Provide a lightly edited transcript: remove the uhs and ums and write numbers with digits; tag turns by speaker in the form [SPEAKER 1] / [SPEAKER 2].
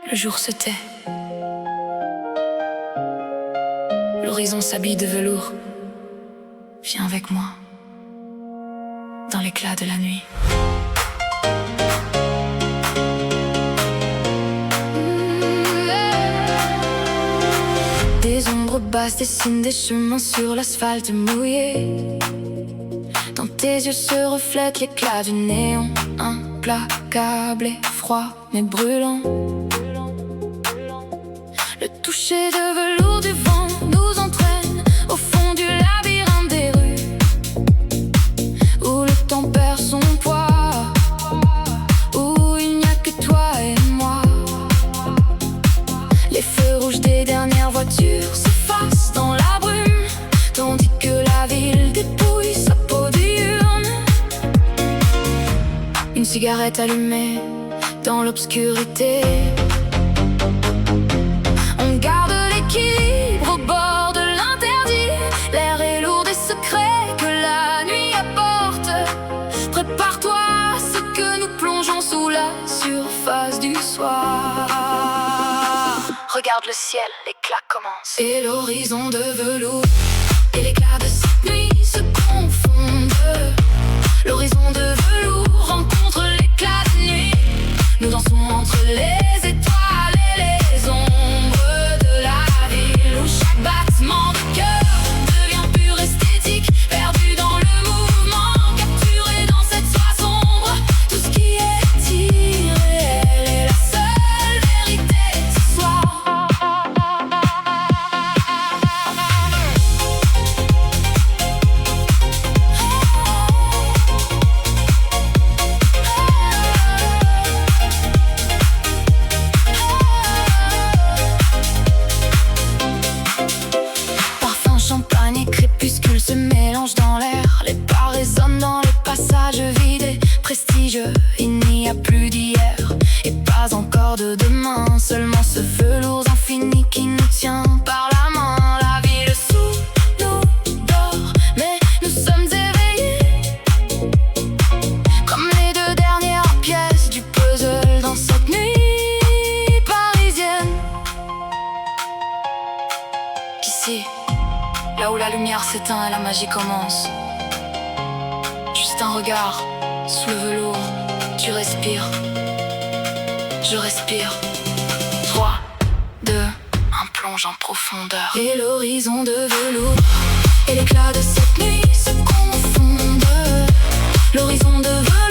[SPEAKER 1] Le jour se tait. L'horizon s'habille de velours. Viens avec moi dans l'éclat de la nuit. Des ombres basses dessinent des chemins sur l'asphalte mouillé. Dans tes yeux se reflète l'éclat du néon, implacable et froid mais brûlant. Le toucher de velours du vent nous entraîne au fond du labyrinthe des rues, où le temps perd son poids, où il n'y a que toi et moi. Les feux rouges des dernières voitures s'effacent dans la brume, tandis que la ville dépouille sa peau diurne. Une cigarette allumée dans l'obscurité. On garde l'équilibre au bord de l'interdit. L'air est lourd des secrets que la nuit apporte. Prépare-toi à ce que nous plongeons sous la surface du soir. Regarde le ciel, l'éclat commence. Et l'horizon de velours et l'éclat de cette nuit se confondent. L'horizon de velours rencontre l'éclat de nuit. Nous dansons entre les étoiles et les ombres de la ville, où chaque battement de cœur devient pure esthétique, perdu dans le mouvement, capturé dans cette soie sombre. Tout ce qui est irréel est la seule vérité ce soir. Parfum, champagne et crépuscule se mélangent dans l'air. Les pas résonnent dans les passages vides et prestigieux. Il n'y a plus d'hier et pas encore de demain, seulement ce velours infini qui nous tient par la main. La ville sous nous dort, mais nous sommes éveillés, comme les deux dernières pièces du puzzle dans cette nuit parisienne. Ici, là où la lumière s'éteint et la magie commence, juste un regard sous le velours. Tu respires, je respire. 3, 2, 1, plonge en profondeur. Et l'horizon de velours et l'éclat de cette nuit se confondent. L'horizon de velours